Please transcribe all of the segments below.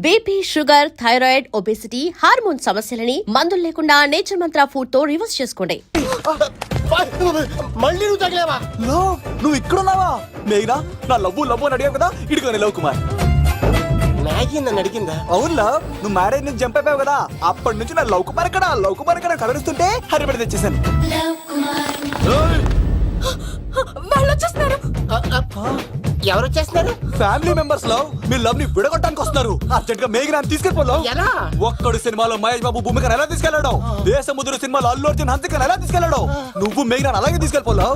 BP, sugar, thyroid, obesity, hormone సమస్యలని మందులు లేకుండా నేచర్ మంత్ర ఫుడ్ తో రివర్స్ చేసుకోండి. మళ్ళీ నువ్వు తగిలేవా? నువ్వు ఇక్కడున్నావా? మేఘనా, నా లవ్వు అని అడిగావు కదా, ఇడుకోని లవ్ కుమార్. మ్యాగీ నన్ను అడిగిందా? అవును లవ్, నువ్వు మ్యారేజ్ నుంచి జంప్ అయిపోయావు కదా, అప్పటి నుంచి నా లవ్ కుమార్ ఇక్కడ కలరిస్తుంటే హరిపడి తెచ్చేసాను. వాళ్ళు వచ్చేస్తున్నారు. ఎవరు వచ్చేస్తున్నారు? ఫ్యామిలీ మెంబర్స్ లవ్, మీ లవ్ ని విడగొట్టడానికి వస్తున్నారు. అర్జెంట్ గా మేఘనాన్ని తీసుకెళ్ళిపోతావు. ఎలా? ఒక్కడు సినిమాలో మహేష్ బాబు భూమికను ఎలా తీసుకెళ్ళాడు, దేశముద్రు సినిమాలో అల్లు అర్జున్ హన్సికను ఎలా తీసుకెళ్ళాడు, నువ్వు మేఘనాన్ని అలాగే తీసుకెళ్ళిపోతావు.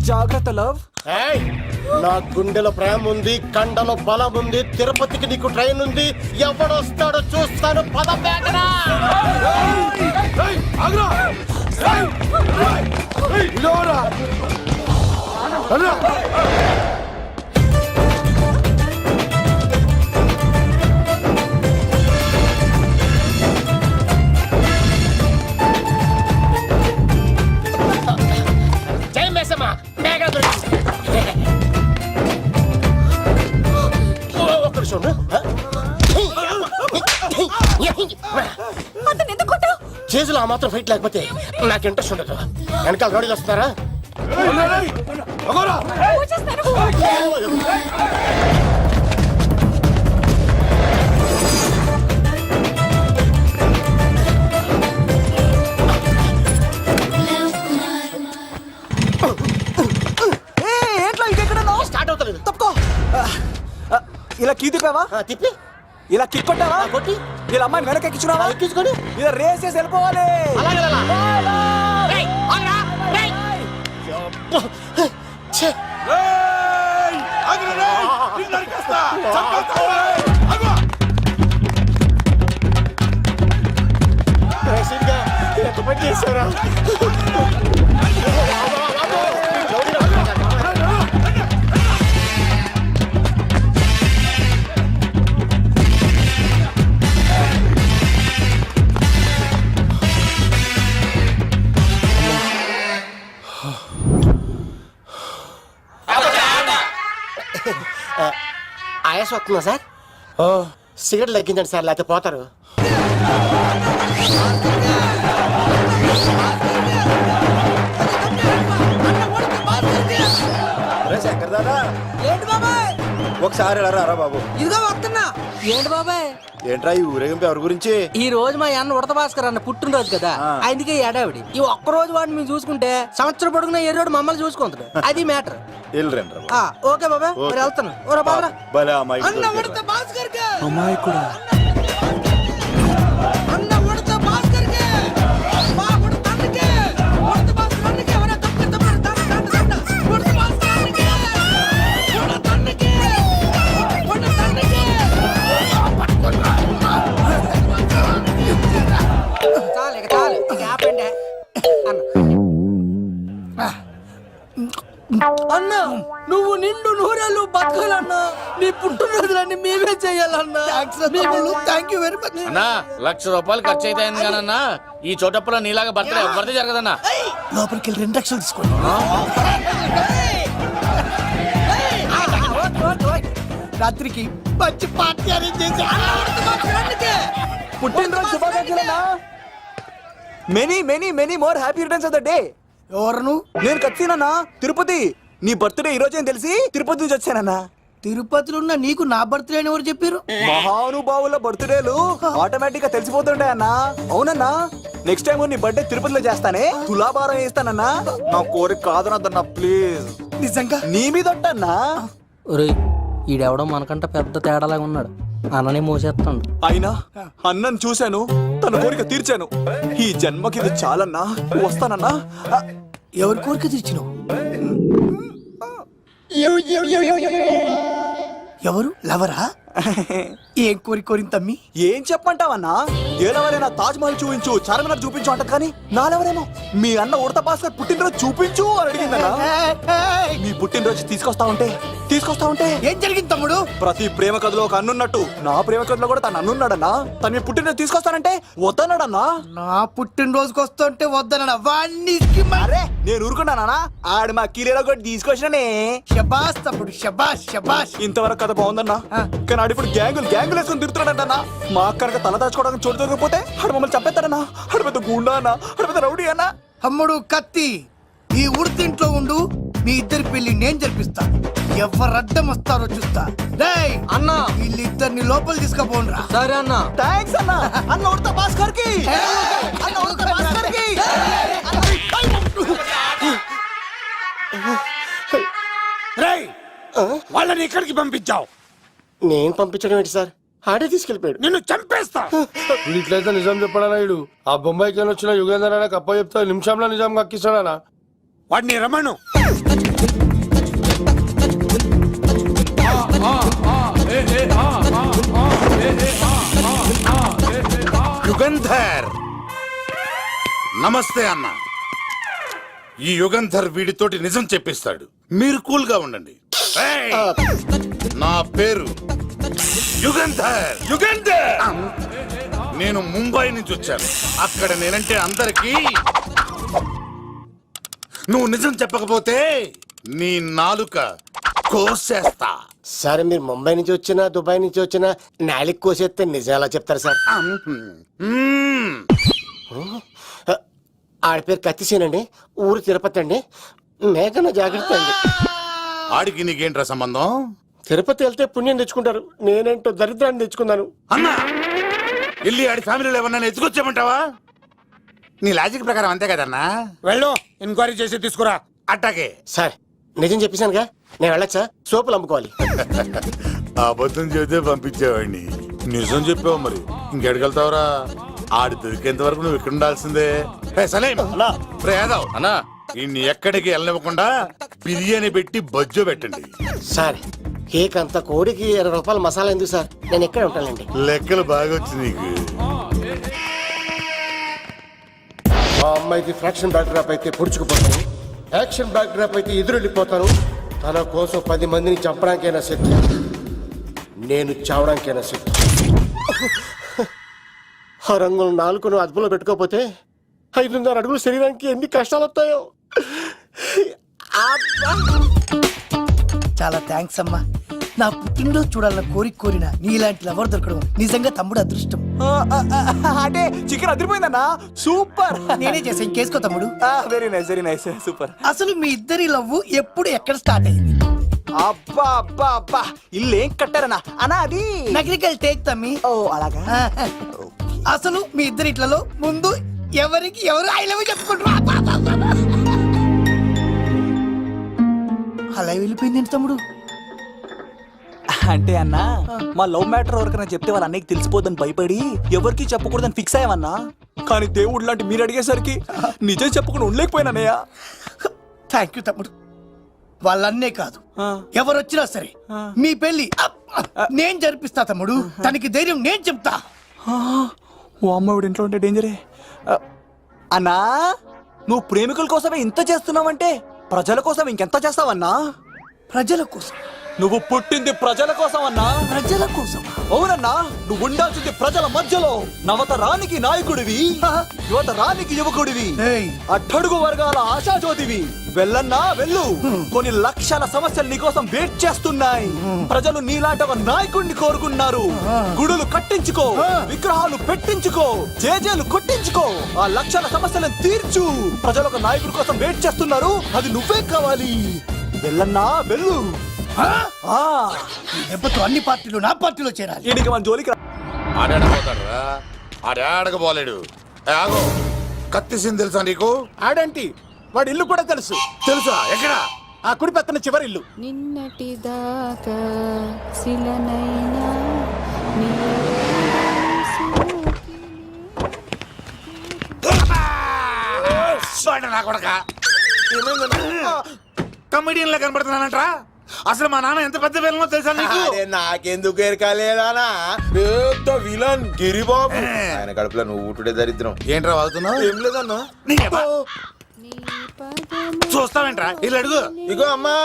జాగ్రత్త లవ్. నా గుండెలో ప్రేమ ఉంది, కండలో బలం ఉంది, తిరుపతికి నీకు ట్రైన్ ఉంది, ఎవడొస్తాడో చూస్తాను. పద మేఘనా. జై మేసమ్మ, మేఘనా దొరికింది. ఒక్క నిమిషం. చేతులు ఆ మాత్రం ఫైట్ లేకపోతే నాకు ఇంట్రెస్ట్ ఉండదు. వెనకాల గాడీలు వస్తున్నారా? స్టార్ట్ అవుతలేదు. తప్పుకో. ఇలా కీ తిప్పావా? తిప్పి ఇలా కిక్ కొట్టావా? కొట్టి ఇలా అమ్మాయిని వెనక ఎక్కించున్నావా? ఎక్కించుకొని ఇలా రేస్ చేసి వెళ్ళిపోవాలి. చేశారా? ఆయాస వస్తుందా సార్? సిగరెట్ లెక్కించండి సార్, లేకపోతే పోతారు. శంకర్ దాదా, ఏంటి బాబాయ్? ఒకసారి రా బాబు. ఇదిగో వస్తున్నా. ఏంటి బాబాయ్? ఏంట్రా ఈ ఊరేగింపు ఎవరి గురించి? ఈ రోజు మా అన్న ఉడత భాస్కర్ అన్న పుట్టినరోజు కదా, అందుకే ఏడావిడి. ఈ ఒక్క రోజు వాడిని మేము చూసుకుంటే సంవత్సరం పొడుగున ఏరోడు మమ్మల్ని చూసుకుంటాడు. అది మ్యాటర్. ఓకే బాబాయ్, మరి వెళ్తాను. ఓరా బాబరా. అన్న ఉడత భాస్కర్ కే, అమ్మాయి కూడా అన్న ఉడత భాస్కర్ కే, మా ఉడత అన్నకే, ఉడత భాస్కర్ అన్నకే, వర తప్ప ఉడత భాస్కర్ అన్నకే, ఉడత అన్నకే, ఉడత అన్నకే. చాలు ఇక ఆపండి అన్న. నువ్వు నిండు నూరేళ్ళు బతకాలన్నా, నీ పుట్టినరోజులన్నీ మేమే చెయ్యాలన్నా. థ్యాంక్ యూ వెరీ మచ్ అన్నా. 1,00,000 రూపాయలు ఖర్చు అయితే కానన్నా ఈ చోటప్పులో నీలాగా బర్త్డే ఎవరిది జరగదన్నా. లోపలికి వెళ్ళి 2 లక్షలు తీసుకోండి. రాత్రికి మంచి పార్టీ అరేంజ్ చేసి పుట్టినరోజు శుభాకాంక్షలన్నా. Many many many more happy returns of the day. ఎవరు? నేను కత్తినన్నా, తిరుపతి. నీ బర్త్డే ఈ రోజే తెలిసి తిరుపతి నుంచి వచ్చానన్నా. తిరుపతిలో ఉన్న నీకు నా బర్త్డే అని ఎవరు చెప్పారు? మహానుభావుల బర్త్డేలు ఆటోమేటిక్ గా తెలిసిపోతుంటాయి అన్నా. అవునన్నా, నెక్స్ట్ టైం నీ బర్త్డే తిరుపతిలో చేస్తానే, తులాభారం వేస్తానన్నా. నా కోరిక కాదనద్దన్నా, ప్లీజ్. నిజంగా నీ మీద అన్నా. ఈడెవడో మనకంట పెద్ద తేడాలాగా ఉన్నాడు. అన్ననే మోసేస్తాడు. అయినా అన్నను చూశాను, తన కోరిక తీర్చాను. ఈ జన్మకి ఇది చాలన్నా, వస్తానన్నా. ఎవరి కోరిక తీర్చినావు? ఎవరు? లవరా? ఏం కోరిన తమ్మి? ఏం చెప్పంటావన్నా? ఏలవరైనా తాజ్ మహల్ చూపించు, చార్మినార్ చూపించు అంట, కానీ నాలెవరేమో మీ అన్న ఉడత భాస్కర్ పుట్టినరోజు చూపించు అని అడిగిందన్నా. మీ పుట్టినరోజు తీసుకొస్తా ఉంటే ఏం జరిగింది తమ్ముడు? ప్రతి ప్రేమ కథలో ఒక అన్నున్నట్టు నా ప్రేమ కథలో కూడా తను అన్నున్నాడన్నా. తను మీ పుట్టినరోజు తీసుకొస్తానంటే వద్దన్నాడన్నా. నా పుట్టినరోజుకి వస్తుంటే వద్దన వాణ్ణి. అరే నేను ఊరుకున్నానా? ఆడు మా కీలేలో కూడా తీసుకొచ్చిననే. శబాష్ తమ్ముడు, శబాష్ శబాష్. ఇంతవరకు కథ బాగుందన్నా, కానీ ఆడిప్పుడు గ్యాంగులు వేసుకొని తిరుగుతున్నాడన్నా. మా అక్కడికి తల దాచుకోవడానికి చోటు దొరికిపోతే ఆడు మమ్మల్ని చంపేస్తాడన్నా. ఆడు పెద్ద గుండా అన్న, ఆడు పెద్ద రౌడీ అన్నా. అమ్ముడు కత్తి ఈ ఉడితింట్లో ఉండు, మీ ఇద్దరి పెళ్లి నేను జరిపిస్తా. ఎవరడ్డం వస్తారో చూస్తా. డేయ్ అన్నా వీళ్ళిద్దరిని లోపల తీసుకుపోండ్రా. సరే అన్నా. థ్యాంక్స్ అన్న. అన్న ఉడత భాస్కర్ కి, అన్న ఉడత భాస్కర్ కి. వాళ్ళని ఎక్కడికి పంపించావు? నేను పంపించడం ఏంటి సార్, ఆడే తీసుకెళ్ళిపోయాడు. నిన్ను చంపేస్తా. ఇట్లయితే నిజం చెప్పడానా ఇడు? ఆ బొంబాయికి వచ్చిన యుగేందర్ అనే కప్ప చెప్తా నిమిషంలో నిజం కక్కిస్తాడా? వాడిని రమణు. యుగంధర్ నమస్తే అన్న. ఈ యుగంధర్ వీడితోటి నిజం చెప్పిస్తాడు, మీరు కూల్ గా ఉండండి. ఏయ్! నా పేరు యుగంధర్. యుగంధర్ నేను ముంబై నుంచి వచ్చాను. అక్కడ నేనంటే అందరికీ. నువ్వు నిజం చెప్పకపోతే నీ నాలుక కోసేస్తా. సార్ మీరు ముంబై నుంచి వచ్చినా దుబాయ్ నుంచి వచ్చినా నాలిక్ కోసేస్తే నిజం ఎలా చెప్తారు సార్? మ్మ్. ఆడి పేరు కత్తిసేనండి, ఊరు తిరుపతి అండి. మేఘన జాగ్రత్త అండి. ఆడికి నీకేంట్రా సంబంధం? తిరుపతి వెళ్తే పుణ్యం తెచ్చుకుంటారు, నేనేంటో దరిద్రాన్ని తెచ్చుకున్నాను. అన్నా వెళ్ళి ఆడి ఫ్యామిలీలో ఎవరన్నా ఎత్తుకొచ్చామంటావా? నీ లాజిక్ ప్రకారం అంతే కదన్నా. వెళ్ళు, ఎంక్వైరీ చేసి తీసుకురా. అట్టాగే. సార్ నిజం చెప్పేశానుగా, నేను వెళ్ళొచ్చా? సోపులు అమ్ముకోవాలి. అబద్ధం చెబితే పంపించేవాడిని, నిజం చెప్పావు మరి ఇంకెడగలుగుతావురా? ఆడి దొరికేంత వరకు నువ్వు ఇక్కడ ఉండాల్సిందే. సలేం రే యాదవ్ అన్నా ఇన్ని ఎక్కడికి వెళ్ళనివ్వకుండా బిర్యానీ పెట్టి బజ్జో పెట్టండి. సార్ కేక్ అంత కోడికి 20 రూపాయల మసాలా ఎందుకు సార్, నేను ఎక్కడ ఉంటానండి. లెక్కలు బాగా వచ్చి నీకు. మా అమ్మాయికి ఫ్రాక్షన్ బ్యాక్ డ్రాప్ అయితే పొడుచుకుపోతాను, యాక్షన్ బ్యాక్ డ్రాప్ అయితే ఎదురెళ్ళిపోతాను. తన కోసం 10 మందిని చంపడానికైనా సిద్ధం, నేను చావడానికైనా సిద్ధం. ఆ రంగులు 4 అదుపులో పెట్టుకోకపోతే 5.5 అడుగులు శరీరానికి ఎన్ని కష్టాలు వస్తాయో. చాలా థ్యాంక్స్ అమ్మా. నా పుట్టినరోజు చూడాలని కోరిన నీలాంటి లవర్ దొరకడం నిజంగా తమ్ముడు అదృష్టం. అంటే చికెన్ అదిరిపోయిందన్నా. సూపర్. నేనే చేసా, ఇంకేసుకో తమ్ముడు. Very nice, very nice, super. అసలు మీ ఇద్దరి లవ్ ఎప్పుడు ఎక్కడ స్టార్ట్ అయింది? అబ్బా అబ్బా అబ్బా, ఇల్లు ఏం కట్టారన్నా అన్నా? అది నగరికల్ టేక్ తమ్మి. ఓ అలాగా. అసలు మీ ఇద్దరి ఇట్లలో ముందు ఎవరికి ఎవరు ఐ లవ్ చెప్పుకుంటారు? అలా వెళ్ళిపోయింది తమ్ముడు. అంటే అన్నా మా లవ్ మ్యాటర్ ఎవరికైనా చెప్తే వాళ్ళ అన్నయ్యకి తెలిసిపోద్దని భయపడి ఎవరికి చెప్పకూడదని ఫిక్స్ అయ్యామన్నా. కానీ దేవుడు లాంటి మీరు అడిగేసరికి నిజం చెప్పకుండా ఉండలేకపోయినానయ్యా. థ్యాంక్ యూ తమ్ముడు. వాళ్ళన్నే కాదు, ఎవరొచ్చినా సరే మీ పెళ్లి నేను జరిపిస్తా తమ్ముడు. తనకి ధైర్యం నేను చెప్తా. ఓ అమ్మాయిడు ఇంట్లో ఉంటే డేంజరే. అన్నా నువ్వు ప్రేమికుల కోసమే ఇంత చేస్తున్నావంటే ప్రజల కోసం ఇంకెంత చేస్తావన్నా? ప్రజల కోసం. నువ్వు పుట్టింది ప్రజల కోసం అన్నా. ప్రజల కోసం. అవునన్నా, నువ్వు ఉండాల్సింది ప్రజల మధ్యలో. నవతరానికి నాయకుడివి, యువతరానికి యువకుడివి, ఏయ్. అట్టడుగు వర్గాల ఆశాజ్యోతివి. వెళ్ళన్నా వెళ్ళు, కొన్ని లక్షల సమస్యలు నీకోసం వెయిట్ చేస్తున్నాయి. ప్రజలు నీలాంటి ఒక నాయకుడిని కోరుకున్నారు. గుడులు కట్టించుకో, విగ్రహాలు పెట్టించుకో, జేజేలు కొట్టించుకో, ఆ లక్షల సమస్యలను తీర్చు. ప్రజలు ఒక నాయకుడి కోసం వెయిట్ చేస్తున్నారు, అది నువ్వే కావాలి. వెళ్ళన్నా వెళ్ళు. దెబ్బతో అన్ని పార్టీలు నా పార్టీలో చేరాలి. ఈడికి మన జోలికి రా. ఆడాడపోతాడు ఆడాడకపోలేడు. ఆగో, కత్తిసింది తెలుసా నీకు? ఆడంటి వాడి ఇల్లు కూడా తెలుసు. తెలుసా? ఎక్కడ? ఆ కుడి పక్కన చివరి ఇల్లు. నిన్నటి దాకా శిలనైనా నీ నా కొడక కమెడియన్ లా కనబడుతున్నానంట్రా. అసలు మా నాన్న ఎంత పెద్ద విలనో తెలుసా నీకు? నాకెందుకు ఎరకాలేదానా? పెద్ద విలన్ గిరిబాబు. ఆయన కడుపులో నువ్వు ఊటుడే దరిద్రం. ఏంట్రా వాగుతున్నావు? ఏం లేదన్నా. చూస్తావేంట్రా? ఇల్లు అడుగు. ఇగో అమ్మా,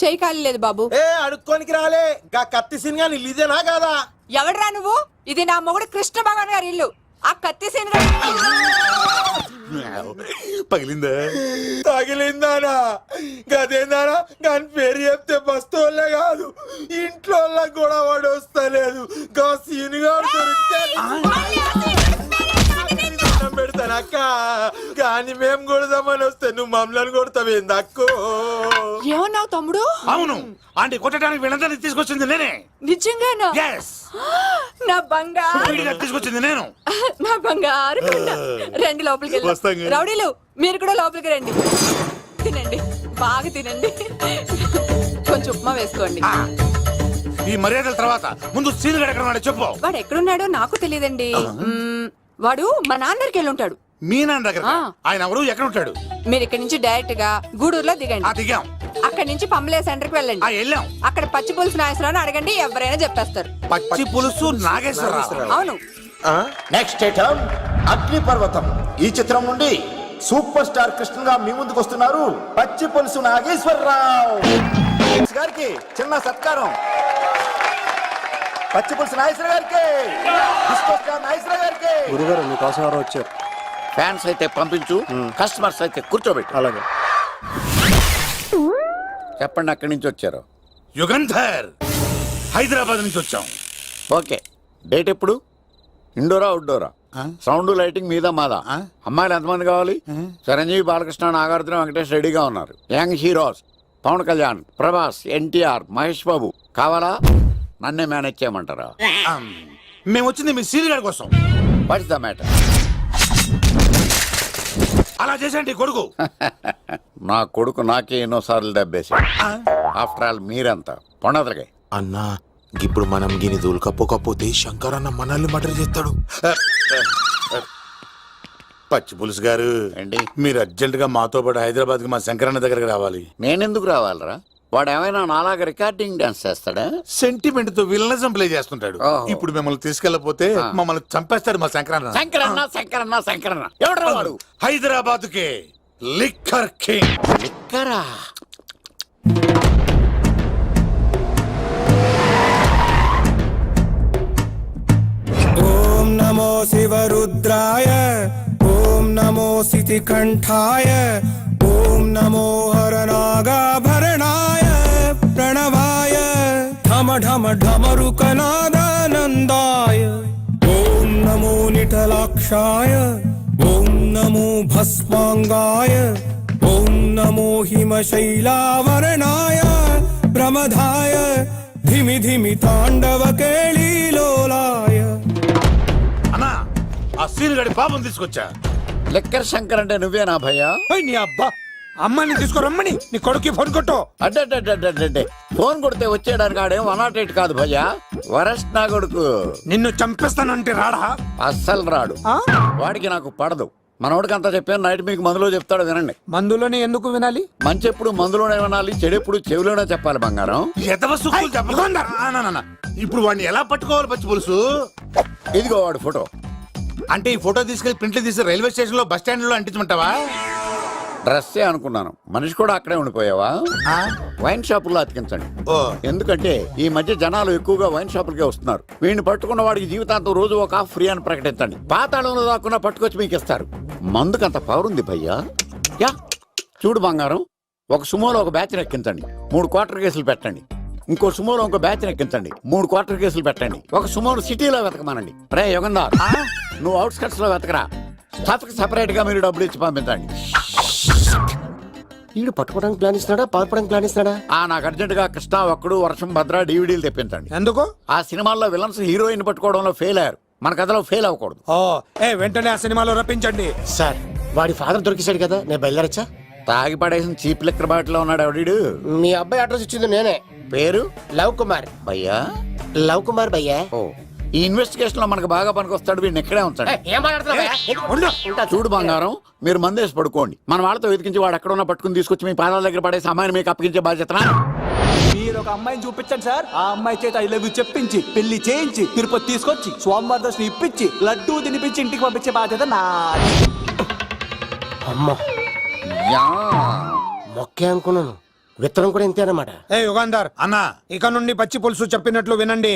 చేయి ఖాళీ లేదు బాబు. ఏ అడుక్కోనికి రాలే. గా కత్తి సినిమా ఇదేనా కాదా? ఎవడరా నువ్వు? ఇది నా మొగుడు కృష్ణ భగవాన్ గారి ఇల్లు. ఆ కత్తి సీన్ పగిలిందా? తగిలిందానా? గదేందానా? దాని పేరు చెప్తే బస్తోళ్ళే కాదు ఇంట్లో కూడా వాడు వస్తలేదు. గా సీనుగా దొరికితే దండం పెడతాను అక్క. కానీ మేము కొడదామని వస్తే నువ్వు మమ్మల్ని కొడతావేంది అక్కో? ఏమన్నావు తమ్ముడు? అవును, ఆంటీ కొట్టడానికి వీళ్ళందరినీ తీసుకొచ్చింది నేనే. నిజంగానా? Yes. నా బంగారు విడిగా తీసుకొచ్చింది నేను. నా బంగారు కొండ. రండి లోపలికి వెళ్దాం. వస్తాం. రౌడీలు మీరు కూడా లోపలికి రండి. తినండి, బాగా తినండి. కొంచెం ఉప్మా వేసుకోండి. ఈ మర్యాదల తర్వాత ముందు సీన్ గడ ఎక్కడ ఉన్నాడో చెప్పు. వాడు ఎక్కడున్నాడో నాకు తెలియదండి. వాడు మా నాన్న దగ్గరికి వెళ్ళి ఉంటాడు. మీ నాన్న దగ్గర? ఆయన ఎవరు, ఎక్కడ ఉంటాడు? మీరు ఇక్కడ నుంచి డైరెక్ట్ గా గూడూరులో దిగండి. దిగాం. అక్కడ నుంచి పంబలే సెంటర్ కి వెళ్ళండి. వెళ్ళాం. అక్కడ పచ్చి పులుసు నాగేశ్వరరావు అడగండి, ఎవరైనా చెప్పేస్తారు. పచ్చి పులుసు నాగేశ్వరరావు? అవును. నెక్స్ట్ ఐటమ్ అగ్నిపర్వతం. ఈ చిత్రం నుండి సూపర్ స్టార్ కృష్ణగా మీ ముందుకు వస్తున్నారు పచ్చి పులుసు నాగేశ్వరరావు గారికి చిన్న సత్కారం. పచ్చి పులుసు నాగేశ్వర గారికి, డిస్కో స్టార్ నాగేశ్వర గారికి. గురుగారు మీకోసం ఎవరో వచ్చారు. ఫ్యాన్స్ అయితే పంపించు, కస్టమర్స్ అయితే కూర్చోబెట్టు. అలాగే. చెప్పండి, అక్కడి నుంచి వచ్చారు. యుగంధర్, హైదరాబాద్ నుంచి వచ్చాం. ఓకే, డేట్ ఎప్పుడు? ఇండోరా అవుట్డోరా? సౌండ్ లైటింగ్ మీద మాదా? అమ్మాయిలు ఎంతమంది కావాలి? చిరంజీవి, బాలకృష్ణ, నాగార్జున, వెంకటేష్ రెడీగా ఉన్నారు. యంగ్ హీరోస్ పవన్ కళ్యాణ్, ప్రభాస్, ఎన్టీఆర్, మహేష్ బాబు కావాలా? నన్నే మేనేజ్ చేయమంటారా? మేము వచ్చింది మీ సీన్ గడ కోసం. What's the matter? అలా చేసేయండి కొడుకు. నా కొడుకు నాకే ఎన్నోసార్లు దెబ్బేసి. ఆఫ్టర్ ఆల్ మీరంతా పొండదలకే. అన్నా ఇప్పుడు మనం గిని దూలకపోతే శంకర్ అన్న మనల్ని మర్డర్ చేస్తాడు. పచ్చి పులుసు గారు, ఏంటి? మీరు అర్జెంట్ గా మాతో పాటు హైదరాబాద్ కి మా శంకరన్న దగ్గరకు రావాలి. నేనెందుకు రావాలరా? వాడు ఏమైనా నాలాగా రికార్డింగ్ డాన్స్ చేస్తాడా? సెంటిమెంట్ తో విలనిజం ప్లే చేస్తుంటాడు. ఇప్పుడు మిమ్మల్ని తీసుకెళ్లపోతే మమ్మల్ని చంపేస్తాడు మా శంకరన్న. శంకరన్న శంకరన్న శంకరన్న ఎవడరా వాడు? హైదరాబాద్ కే లిక్కర్ కింగ్. లిక్కరా? ఓం నమో శివరుద్రాయ, ఓం నమో శితికంఠాయ, ఓం నమో హరనాగాభరణాయ ప్రణవాయ ఢమ ఢమ ఢమరుకనాదానందాయ. ఓం నమో నిఠలాక్షాయ, ఓం నమో భస్మాంగాయ, ఓం నమో హిమశైలావరణాయ ప్రమదాయ ధిమి ధిమి తాండవ కేళీలోలాయ. అన్నా, ఆ సీన్ గడి పాపం తీసుకొచ్చా. లిక్కర్ శంకర్ అంటే నువ్వేనా భయ్యా? నీ అబ్బా, అమ్మాయిని తీసుకురమ్మని నీ కొడుకు ఫోన్ కొట్టు. అడ్డే ఫోన్ కొడితే వచ్చేయడానికి ఆడేం 108 కాదు భయ్యా, వరస్ట్ నా కొడుకు. నిన్ను చంపేస్తానంటే రాడా? అస్సలు రాడు. వాడికి నాకు పడదు. మనోడికి అంతా చెప్పాను, నైట్ మీకు మందులో చెప్తాడు వినండి. మందులోనే ఎందుకు వినాలి? మంచి ఎప్పుడు మందులోనే వినాలి, చెడు ఎప్పుడు చెవిలోనే చెప్పాలి బంగారం. ఎదవ సుక్కులు చెప్పకుండా. ఇప్పుడు వాడిని ఎలా పట్టుకోవాలి పచ్చి పులుసు? ఇదిగో వాడు ఫోటో. అంటే ఈ ఫోటో తీసుకెళ్లి ప్రింట్లు తీసి రైల్వే స్టేషన్ లో బస్ స్టాండ్ లో అంటించమంటావా? డ్రెస్సే అనుకున్నాను, మనిషి కూడా అక్కడే ఉండిపోయావా? వైన్ షాపుల్లో అతికించండి. ఎందుకంటే ఈ మధ్య జనాలు ఎక్కువగా వైన్ షాపులకే వస్తున్నారు. వీడిని పట్టుకున్న వాడికి జీవితాంతం రోజు ఒక ఆఫ్ ఫ్రీ అని ప్రకటించండి. పాతాళంలో దాక్కున్నా పట్టుకొచ్చి మీకు ఇస్తారు. మందుకంత పవర్ ఉంది భయ్యా. యా చూడు బంగారం, ఒక సుమోలో ఒక బ్యాచ్ ఎక్కించండి, 3 క్వార్టర్ కేసులు పెట్టండి. ఇంకో సుమోలో ఇంకో బ్యాచ్ ఎక్కించండి, 3 క్వార్టర్ కేసులు పెట్టండి. ఒక సుమోను సిటీలో వెతకమానండి. రే యుగంధర్, నువ్వు అవుట్స్కట్స్ లో వెతకరా. స్టాఫ్ కి సెపరేట్ గా మీరు డబ్బులు ఇచ్చి పంపించండి. వీడు పట్టుకోవడానికి ప్లాన్ ఇస్తున్నాడా, పాల్పడానికి ప్లాన్ ఇస్తున్నాడా? నాకు అర్జెంట్ గా కృష్ణ, ఒక్కడు, వర్షం, భద్ర డివిడీలు తెప్పించండి. ఎందుకు? ఆ సినిమాల్లో విలన్స్ హీరోయిన్ పట్టుకోవడంలో ఫెయిల్ అయ్యారు, మన కథలో ఫెయిల్ అవ్వకూడదు. వెంటనే ఆ సినిమాలో రప్పించండి. సార్, వాడి ఫాదర్ దొరికేశాడు కదా, నేను బయలుదేరచ్చా? తాగి పడేసిన చీప్ లిక్కర్ బాటిల్ లో ఉన్నాడు ఎవడీడు? మీ అబ్బాయి అడ్రస్ ఇచ్చింది నేనే. పేరు? లవ్ కుమార్. భయ్యా? లవ్ కుమార్ భయ్యా. ఓ, ఈ ఇన్వెస్టిగేషన్ లో మనకు బాగా పనికొస్తాడు, వీడిని ఎక్కడే ఉంచండి. చూడు బంగారం, మీరు మందేసి పడుకోండి. మన వాళ్ళతో వెతికించి వాడు ఎక్కడ ఉన్నా పట్టుకుని తీసుకొచ్చి మీ పాదాల దగ్గర పడేసి అమ్మాయిని మీకు అప్పగించే బాధ్యత. మీరు ఒక అమ్మాయిని చూపించండి సార్. ఆ అమ్మాయి చేత ఐ లవ్ యూ చెప్పించి పెళ్లి చేయించి తిరుపతి తీసుకొచ్చి స్వామివారి దర్శనం ఇప్పించి లడ్డూ తినిపించి ఇంటికి పంపించే బాధ్యత నాది. అమ్మా, మొక్కే అనుకున్నాను, విత్తనం కూడా ఇంతే అన్నమాట. యుగాంధర్ అన్నా, ఇక నుండి పచ్చి పులుసు చెప్పినట్లు వినండి.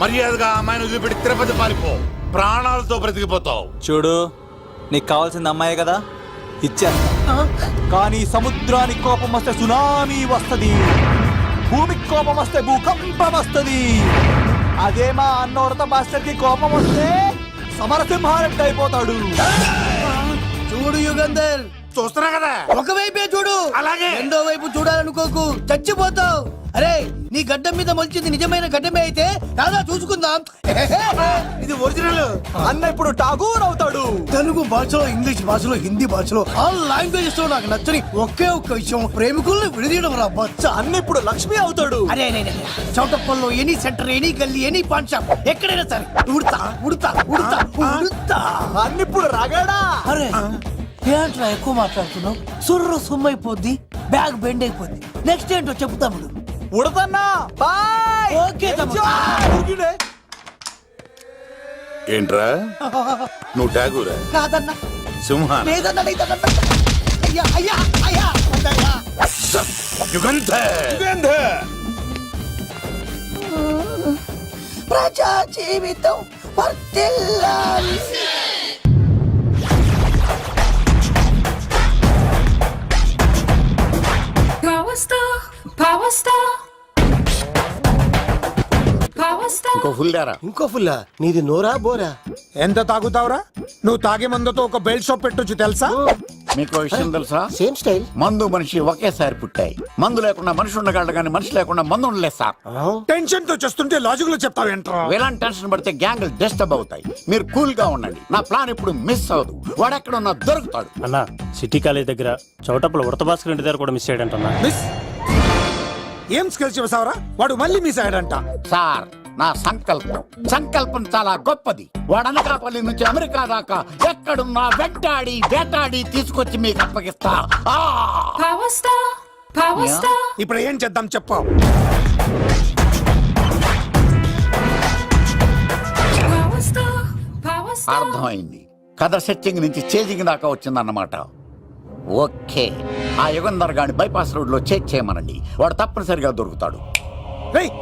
మర్యాదగా అమ్మాయిని వదిలిపెట్టి తిరుపతి పారిపో. ప్రాణాలతో బ్రతికిపోతావు. చూడు, నీకు కావాల్సింది అమ్మాయే కదా, ఇచ్చేస్తా. కానీ సముద్రానికి కోపం వస్తే సునామీ వస్తది, భూమికి కోపం వస్తే భూకంపం వస్తది. అదే మా అన్నవరత మాస్టర్ కి కోపం వస్తే సమరసింహారెడ్డి అయిపోతాడు. చూడు యుగంధర్, చూస్తున్నా కదా. ఒకవైపే చూడు, అలాగే. రెండో వైపు చూడాలనుకోకు, చచ్చిపోతావు. అరే, నీ గడ్డం మీద మొలిచింది నిజమైన గడ్డమే అయితే రాదా చూసుకుందాం. ఇది ఒరిజినల్. అన్న ఇప్పుడు ఠాగూర్ అవుతాడు. తెలుగు భాషలో, ఇంగ్లీష్ భాషలో, హిందీ భాషలో ఆల్ లాంగ్వేజెస్ లో నాకు నచ్చని ఒకే ఒక్క విషయం, ప్రేమికుల్ని విడదీయడం రా బచ్చ. అన్న ఇప్పుడు లక్ష్మి అవుతాడు. అరే చౌటప్పల్లో ఎనీ సెంటర్, ఎనీ గల్లీ, ఎనీ పాన్ షాప్, ఎక్కడైనా సరే ఉడతా ఉడతా ఉడతా ఉడతా. అన్న ఇప్పుడు రాగాడా. అరే ఏంట్రా ఎక్కువ మాట్లాడుతున్నావు? సుర్రు సుమ్మైపోద్ది, బ్యాగ్ బెండ్ అయిపోద్ది. నెక్స్ట్ ఏంటో చెప్పు తమ్ముడు. ఉడతన్నా బాయ్. ఓకే తమ్ముడు. ఏంట్రా నువ్వు ఠాగూరా? కాదన్నా, సింహా? లేదన్నా, లేదన్నా. అయ్యా అయ్యా అయ్యా వద్దయ్యా. యుగంధర్. ప్రజా జీవితం వర్ధిల్లాలి. ఇంకో ఫుల్ దారా. ఇంకో ఫుల్లా? నీది నోరా బోరా? ఎంత తాగుతావురా? నువ్వు తాగే మందుతో ఒక బెల్ట్ షాప్ పెట్టొచ్చు తెలుసా? మీకు విషయం తెలుసా? Same style. మందు మనిషి ఒకేసారి పుట్టాయి. మందు లేకుండా మనిషి ఉండగలడు కానీ మనిషి లేకుండా మందు ఉండలేదు సార్. టెన్షన్ తో చేస్తుంటే లాజిక్ లో చెప్తావేంట్రా? ఎలాంటి టెన్షన్ పడితే గ్యాంగ్లు డిస్టర్బ్ అవుతాయి. మీరు కూల్ గా ఉండండి. నా ప్లాన్ ఇప్పుడు మిస్ అవ్వదు. వాడెక్కడ ఉన్నా దొరుకుతాడు. అన్న, సిటీ కాలేజ్ దగ్గర చౌటప్పుల ఉడత భాస్కర్ ఇంటి దగ్గర కూడా మిస్ అయ్యాడంటన్నా. మిస్ ఏం స్కిల్స్ చూసావరా? వాడు మళ్ళీ మిస్ అయ్యాడంట. సార్, నా సంకల్పం చాలా గొప్పది. వాడు అనకాపల్లి నుంచి అమెరికా దాకా ఎక్కడున్నా వెంటాడి వేటాడి తీసుకొచ్చి మీకు అప్పగిస్తా. ఇప్పుడు ఏం చేద్దాం చెప్పు. అర్థమైంది. కథ సెట్టింగ్ నుంచి చేజింగ్ దాకా వచ్చిందన్నమాట. ఓకే, ఆ యుగంధర్ గాని బైపాస్ రోడ్ లో చేజ్ చేయమనండి. వాడు తప్పనిసరిగా దొరుకుతాడు.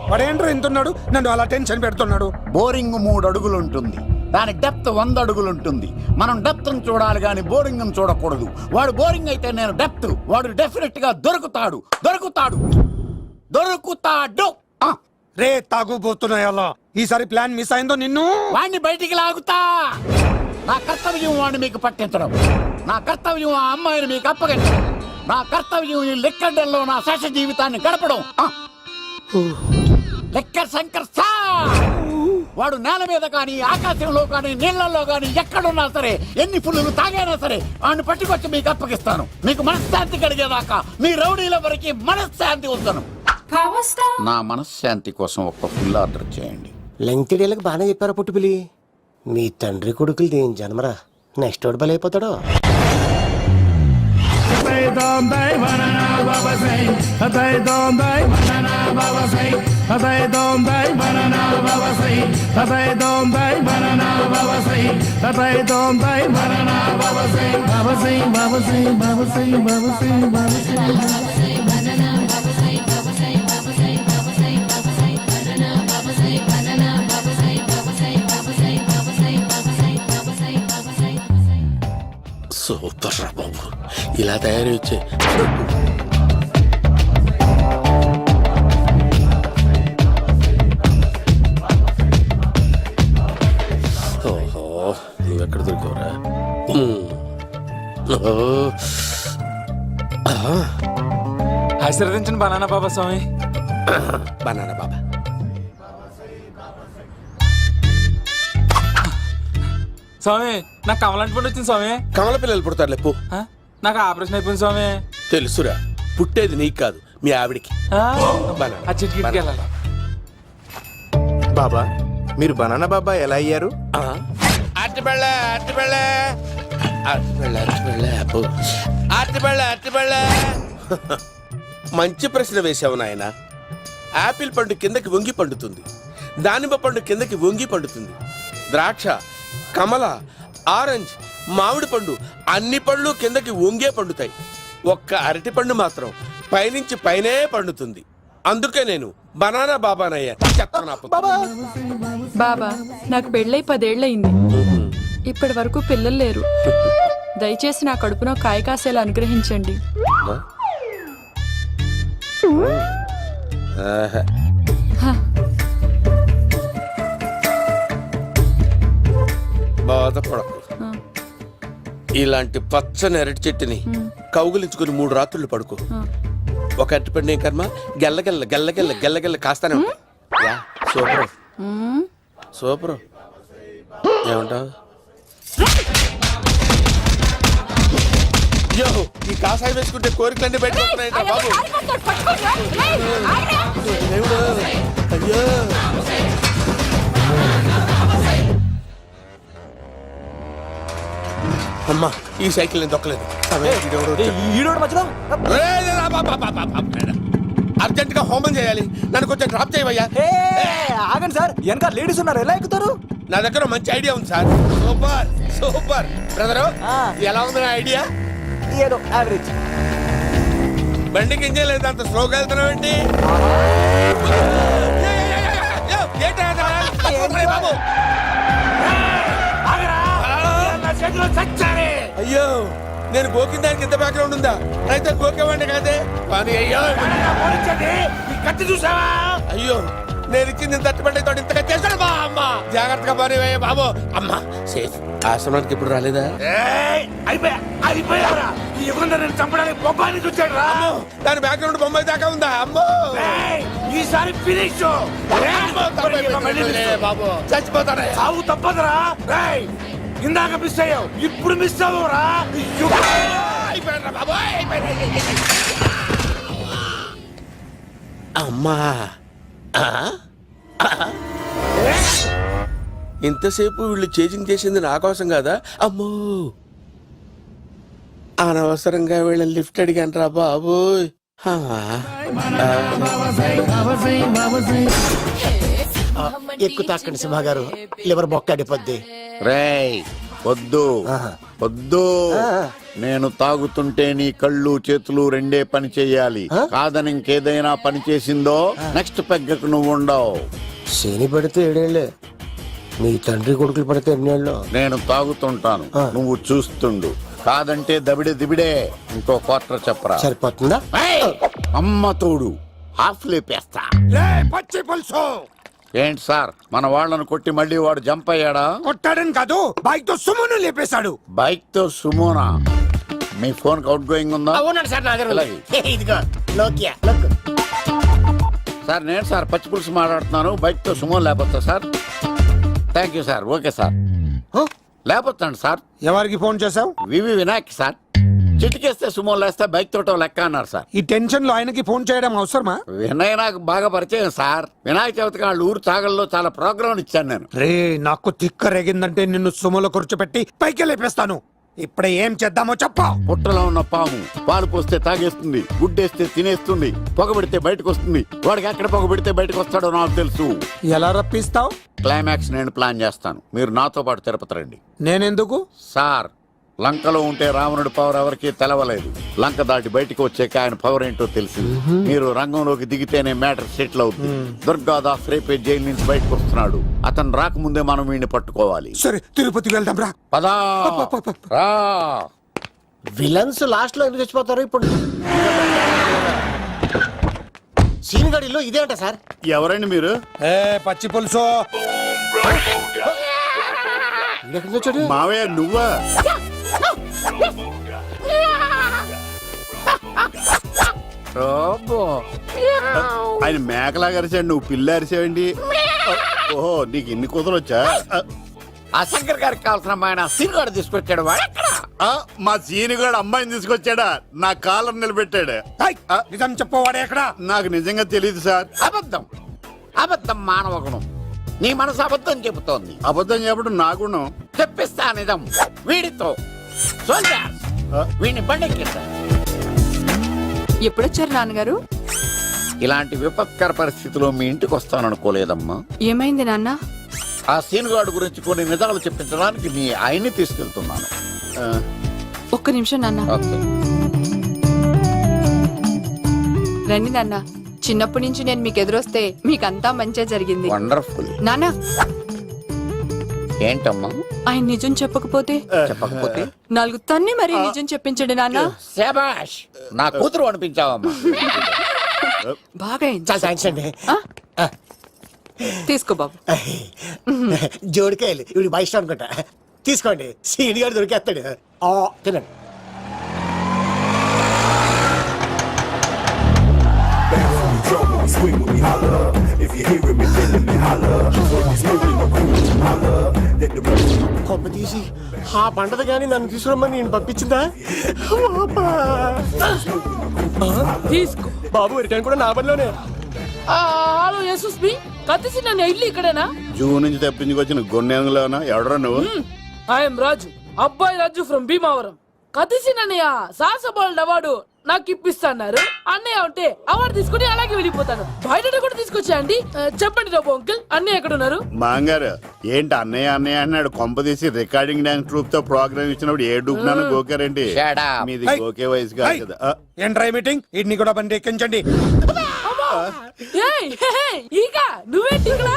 వాడు ఏంట్రా ఇంతున్నాడు? నన్ను అలా టెన్షన్ పెడుతున్నాడు. బోరింగ్ 3 అడుగులు ఉంటుంది, దాని డెప్త్ 100 అడుగులు ఉంటుంది. మనం డెప్త్ చూడాలి గాని బోరింగ్ చూడకూడదు. వాడు బోరింగ్ అయితే నేను డెప్త్. వాడు డెఫినెట్ గా దొరుకుతాడు. రే తాగుబోతున్నాయా? ఈసారి ప్లాన్ మిస్ అయిందో నిన్ను వాడిని బయటికి లాగుతా. నా కర్తవ్యం వాడిని మీకు పట్టించడం. నా కర్తవ్యం ఆ అమ్మాయిని మీకు అప్పగించడం. నా కర్తవ్యం ఈ లెక్కడ్డల్లో నా శేష జీవితాన్ని గడపడం. లెక్క శంకర్ సార్, వాడు నేల మీద కానీ ఆకాశంలో కానీ నీళ్లలో కానీ ఎక్కడున్నా సరే, ఎన్ని ఫుల్లు తాగైనా సరే వాడిని పట్టుకొచ్చి మీకు అప్పగిస్తాను. మీకు మనశ్శాంతి కలిగేదాకా మీ రౌడీల వరకు మనశ్శాంతి వస్తాను. నా మనశ్శాంతి కోసం ఒక ఫుల్ ఆర్డర్ చేయండి. లెంగ్త్ డేలకు బాగానే చెప్పారా పుట్టుపిలి? మీ తండ్రి కొడుకులు దేని జన్మరా? నెక్స్ట్ వాడు బలైపోతాడో. సూపర్ రా బాబు, ఇలా తయారు వచ్చే. ఓహో, నువ్వెక్కడ దొరికావురా? ఆశీర్వదించండి బనానా బాబా స్వామి. బనానా బాబా. స్వామి, నాకు కమలాంటి పండు వచ్చింది స్వామి. కమల పిల్లలు పుడతారు లేపు. నాకు ఆపరేషన్ అయిపోయింది స్వామి. తెలుసురా, పుట్టేది నీకు కాదు మీ ఆవిడికి. ఆ చిటికి వెళ్ళాలి. బాబా, మీరు బనానా బాబా ఎలా అయ్యారు? మంచి ప్రశ్న వేశావు నాయన. ఆపిల్ పండు కిందకి వంగి పండుతుంది, దానిమ్మ పండు కిందకి వంగి పండుతుంది, ద్రాక్ష, కమల, ఆరెంజ్, మామిడి పండు అన్ని పళ్ళు కిందకి వంగే పండుతాయి. ఒక్క అరటి పండు మాత్రం పైనుంచి పైనే పండుతుంది. అందుకే నేను బనానా బాబానయ్యా చెప్తాను నా పుత్రుడు. బాబా నాకు పెళ్ళై 10 ఏళ్ళయింది. ఇప్పటి వరకు పిల్లలు లేరు. దయచేసి నా కడుపునో కాయ కాసేలా అనుగ్రహించండి. ఆహా. బాధపడకు. ఇలాంటి పచ్చని అరటి చెట్టుని కౌగులించుకుని 3 రాత్రులు పడుకో. ఒక అరటి పండు ఏం కర్మ గెల్లగెల్ల గెల్లగెల్ల గెల్లగెల్ల కాస్తానే ఉంటాయి. Yeah, super super. ఏమంటావు? అయ్యో, ఈ కాసాయి వేసుకుంటే కోరికలన్నీ బయటకు వస్తున్నాయంట బాబు. దేవుడు, అయ్యో. అమ్మా, ఈ సైకిల్ నేను దొక్కలేదు. అర్జెంట్ గా హోమం చేయాలి. నన్ను కొంచెం డ్రాప్ చేయవయ్యా. ఆగండి సార్, వెనక లేడీస్ ఉన్నారు, ఎలా ఎక్కుతారు? నా దగ్గర మంచి ఐడియా ఉంది సార్. Super super. బ్రదరు, ఎలా ఉంది నా ఐడియా? ఏదో యావరేజ్. బండికి ఇంజన్ లేదు, అంత స్లోగా వెళ్తున్నావు ఏంటి? బాబు అయ్యో, నేను గోకిన దానికి ఇంత బ్యాక్గ్రౌండ్ ఉందా? అయితే గోకేవాడిని కాదే. కానీ అయ్యో కత్తి చూసావా? అయ్యో, నేను ఇచ్చింది తట్టుబడి తోడు ఇంతగా చేశాడు బా అమ్మ. జాగ్రత్తగా పని బాబు. అమ్మ సేఫ్. ఆశ్రమానికి ఇప్పుడు రాలేదా? దాని బ్యాక్గ్రౌండ్ బొమ్మాయి దాకా ఉందా? అమ్మో, ఈసారి ఫినిష్ బాబు. చచ్చిపోతాడే. సాగు తప్పదురా. ఇందాక మిస్ అయ్యావు, ఇప్పుడు మిస్ అవ్వరా? అమ్మా, ఇంతసేపు వీళ్ళు చేజింగ్ చేసింది నా కోసం కదా? అమ్మో, అనవసరంగా వీళ్ళని లిఫ్ట్ అడిగాను రా బాబు. ఎక్కువ తాకండి సింహ గారు, లివర్ బొక్కడిపోద్ది. రేయ్ వద్దు వద్దు, నేను తాగుతుంటే నీ కళ్ళు చేతులు రెండే పని చెయ్యాలి. కాదని ఇంకేదైనా పని చేసిందో నెక్స్ట్ పెగ్గకు నువ్వు ఉండవు. శని పడితే 7 ఏళ్ళే, మీ తండ్రి కొడుకులు పడితే 8 ఏళ్ళు. నేను తాగుతుంటాను, నువ్వు చూస్తుండు. కాదంటే దబిడే దిబిడే. ఇంకో క్వార్టర్ చెప్పరా? సరిపోతుందా? ఏయ్! అమ్మ తోడు హాఫ్ లేపేస్తా. పచ్చి పులుసు ఏంటి సార్, మన వాళ్ళను కొట్టి మళ్ళీ వాడు జంప్ అయ్యాడా? కొట్టాడని కాదు, బైక్ తో సుమ్మును లేపేశాడు. బైక్ తో సుమోనా? మీ ఫోన్ అవుట్ గోయింగ్ ఉందా? అవునండి సార్, నా దగ్గర అలాగే. ఇదిగో నోకియా. సార్ నేను సార్ పచ్చి పులుసు మాట్లాడుతున్నాను. బైక్ తో సుమో లేకపోతా sir? Thank you sir. Okay sir, లేకపోతాను సార్. ఎవరికి ఫోన్ చేసావు? వివి వినాయక్ సార్. చిటికేస్తే సుమో లేస్తే బైక్ తోటో లెక్క అన్నారు సార్. ఈ టెన్షన్ లో ఆయనకి ఫోన్ చేయడం అవసరమా? వినయ్ నాకు బాగా పరిచయం సార్. వినాయక చవితికి వాళ్ళ ఊరు చాగల్లో చాలా ప్రోగ్రాం ఇచ్చాను నేను. రే, నాకు తిక్క రేగిందంటే నిన్ను సుమలో కూర్చోపెట్టి పైకి లేపేస్తాను. ఇప్పుడే ఏం చేద్దామో చెప్పా. పుట్టలో ఉన్న పాము పాలు పోస్తే తాగేస్తుంది, గుడ్డేస్తే తినేస్తుంది, పొగబెడితే బయటకు వస్తుంది. వాడికి ఎక్కడ పొగబెడితే బయటకు వస్తాడో నాకు తెలుసు. ఎలా రప్పిస్తావు? క్లైమాక్స్ నేను ప్లాన్ చేస్తాను, మీరు నాతో పాటు తిరుపతి రండి. నేనెందుకు? సార్, లంకలో ఉంటే రావణుడి పవర్ ఎవరికి తెలవలేదు. లంక దాటి బయటకు వచ్చాక ఆయన పవర్ ఏంటో తెలిసింది. మీరు రంగంలోకి దిగితేనే మ్యాటర్ సెటిల్ అవుతుంది. దుర్గాదాస్ రేపే జైలు నుంచి బయటకు వస్తున్నాడు. అతను రాకముందే మనం వీడిని పట్టుకోవాలి. సరే, తిరుపతికి వెళ్దాం రా. పదా రా. విలన్స్ లాస్ట్ లో ఎందుకు చచ్చిపోతారు? ఇప్పుడు సీన్ గడిలో ఇదే అంట సార్. ఎవరండి మీరు? ఏ పచ్చి పులుసు, మావయ్య నువ్వా? ఆయన మేకలాగా అరిచాడు, నువ్వు పిల్ల అరిచావండి. ఓహో, నీకు ఇన్ని కూతురు వచ్చా? ఆ శంకర్ గారికి కావాల్సిన అమ్మాయి సీనుగాడు తీసుకొచ్చాడు. మా సీనుగాడు అమ్మాయిని తీసుకొచ్చాడా? నా కాలర్ నిలబెట్టాడు. నిజం చెప్పవాడే ఎక్కడ? నాకు నిజంగా తెలియదు సార్. అబద్ధం అబద్ధం మానవ గుణం. నీ మనసు అబద్ధం చెబుతోంది. అబద్ధం చెప్పడం నా గుణం. చెప్పిస్తా నిజం వీడితో. వీడిని బండెక్కిస్తా. ఎప్పుడొచ్చారు నాన్నగారు? ఇలాంటి విపత్కర పరిస్థితిలో మీ ఇంటికి వస్తాననుకోలేదమ్మా. ఏమైంది నాన్న? ఆ సీనుగాడు గురించి కొన్ని నిజాలు చెప్పించడానికి మీ ఆయన్ని తీసుకెళ్తున్నాను. ఒక్క నిమిషం నాన్న. ఓకే. రండి నాన్న. చిన్నప్పటి నుంచి నేను మీకు ఎదురొస్తే మీకంతా మంచిగా జరిగింది. వండర్ఫుల్. నానా, ఏంటమ్మా? ఆయన నిజం చెప్పకపోతే చెప్పకపోతే 4 తన్ని మరీ నిజం చెప్పించండి నాన్న. శభాష్, నా కూతురు అనిపించావమ్మా. బాగా అయింది. చాలా థ్యాంక్స్ అండి. తీసుకో బాబు. జోడికాయలు ఇవి బాగా ఇష్టం అనుకుంటా. తీసుకోండి, సీని గారు దొరికేస్తాడు. తినండి. కొమ్మ తీసి ఆ పంటది కానీ నన్ను తీసుకురమ్మని నేను పంపించిందా? తీసుకో బాబు రిటర్న్ కూడా నా పనిలోనే. హలో యశస్వి, కత్తిసి నన్ను ఇల్లు ఇక్కడేనా? జూ నుంచి తప్పించుకొచ్చిన గొన్నెంగులోనా ఎవడరా నువ్వు? ఐఎమ్ రాజు, అబ్బాయి రాజు ఫ్రమ్ భీమావరం. కత్తిసి నన్నయ్య సాహసబాలుడు అవార్డు నాకు ఇప్పిస్తాన్నారు. అన్నయ్య ఉంటే అవార్డు తీసుకుని అలాగే వెళ్ళిపోతాను. బయట కూడా తీసుకొచ్చాయండి. చెప్పండి రాబు అంకుల్, అన్నయ్య ఎక్కడ ఉన్నారు? మాంగారు ఏంటి అన్నయ్య అన్నయ్య అన్నాడు? కొంప తీసి రికార్డింగ్ డాన్స్ ట్రూప్ తో ప్రోగ్రామ్ ఇచ్చినప్పుడు ఏ డూబ్నాను గోకారేంటి? Shut up. మీది గోకే వయసు కాదు కదా. ఏంట్రై మీటింగ్? ఇడ్ని కూడా బండి ఎక్కించండి. ఏయ్, హే, హే, ఈక నువ్వేంటి ఇక్కడ?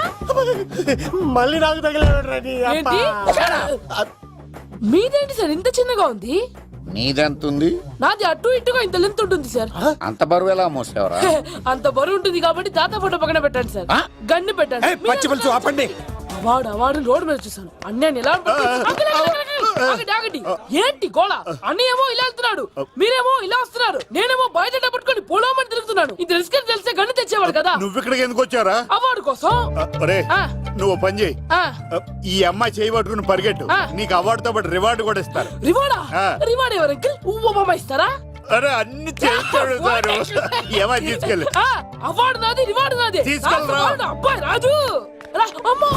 మళ్ళీ నాకు తగిలాడు. ఏంటి? మీదేంటి సార్ ఇంత చిన్నగా ఉంది? నీదెంతుంది? నాది అటు ఇటుగా ఇంత లెంత్ ఉంటుంది సార్. అంత బరువు ఎలా మోసేవరా? అంత బరువు ఉంటుంది కాబట్టి తాత ఫోటో పక్కన పెట్టండి సార్. గన్ను పెట్టండి. ఏయ్, పచ్చి పులుసు ఆపండి. అవార్డు రోడ్డు మీద చూసాను. అన్నయ్య ఎలా ఆగండి. ఏంటి గోళ? అన్నయ్యేమో ఇలా వెళ్తున్నాడు, మీరేమో ఇలా వస్తున్నారు, నేనేమో బయట పట్టుకొని పొలమని తిరుగుతున్నాను. ఇది రిస్క్ అని తెలిస్తే గన్ను తెచ్చేవాడు కదా. నువ్వు ఇక్కడికి ఎందుకు వచ్చారా? అవార్డు కోసం. ఒరే ఆ. నువ్వు పని చేయి, ఆ, ఈ అమ్మాయి చేయి పట్టుకుని పరిగెట్టు. ఆ. నీకు అవార్డుతో పాటు రివార్డు కూడా ఇస్తారు. రివార్డా? ఆ. రివార్డ్ ఎవరు అంకిల్? ఉవ్వమ్మ ఇస్తారా? అరే అన్ని చేస్తాడు సారు. ఏమని తీసుకెళ్ళి ఆ, అవార్డు నాది, రివార్డు నాది. తీసుకెళ్ళరా. నా అవార్డు అబ్బాయి రాజు. రా, అమ్మో.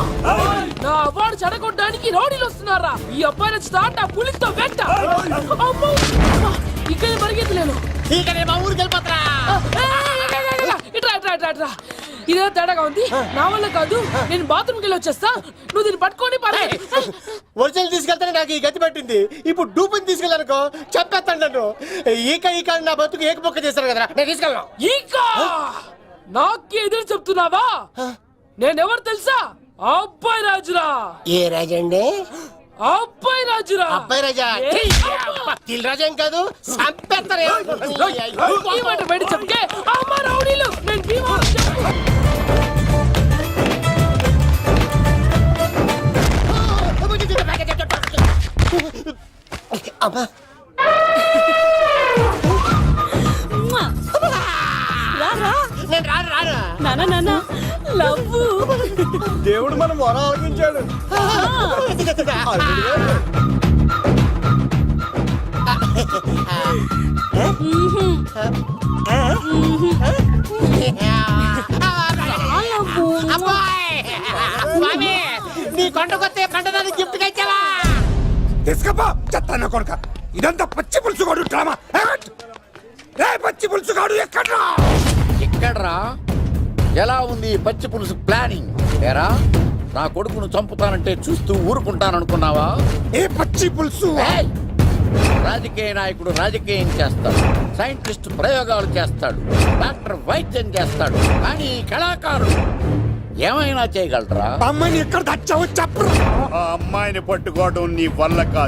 నా అవార్డు చెడగొట్టడానికి రౌడీలు వస్తున్నారా? ఈ అబ్బాయి నచ్చి తాట పులితో వెంట. అమ్మో, ఇక్కడ పరిగెత్తలేను. ఇట్రా. ఇదే తేడాగా ఉంది. నా వల్ల కాదు, నేను బాత్రూమ్కి వెళ్ళి వచ్చేస్తా. నువ్వు దీన్ని పట్టుకొని ఒరిజినల్ తీసుకెళ్తానే నాకు ఈ గతి పట్టింది. ఇప్పుడు డూపుని తీసుకెళ్ళానుకో చెప్పేస్తాను నన్ను. ఈక నా బతుకు ఏకపొక్క చేశారు కదా, నేను తీసుకెళ్ళను. ఇంకా నాకే ఎదురు చెప్తున్నావా? నేనెవరు తెలుసా? అబ్బాయి రాజురా. ఏ రాజండి? అబ్బాయి రాజురా. అబ్బాయి రాజా? తిల్ రాజా ఏం కాదు, సంపేస్తారు. ఈ మాట బయట చెప్తే అమ్మ రౌడీలు. నేను భీమవరం చెప్పు. అమ్మా నేను రాను. దేవుడు మనం వరం ఆలకించాడు. నీ కొండకొస్తే పంటదాన్ని గిఫ్ట్ ఇచ్చావా? తీసుకపో చెత్తాన్న కొడుక. ఇదంతా పచ్చి పులుసుగాడు డ్రామా. రే పచ్చి పులుసుగాడు ఎక్కడ్రా? ఎక్కడ్రా? ఎలా ఉంది ఈ పచ్చి పులుసు ప్లానింగ్? ఏరా, నా కొడుకును చంపుతానంటే చూస్తూ ఊరుకుంటాననుకున్నావా? ఏ పచ్చి పులుసు? ఏయ్! రాజకీయ నాయకుడు రాజకీయం చేస్తాడు, సైంటిస్ట్ ప్రయోగాలు చేస్తాడు, డాక్టర్ వైద్యం చేస్తాడు, కానీ ఈ కళాకారుడు ఏమైనా చేయగలరా? అమ్మాయిని ఎక్కడ తెచ్చావో చెప్పరా? ఆ అమ్మాయిని పట్టుకోవడం నీ వల్ల కాదు.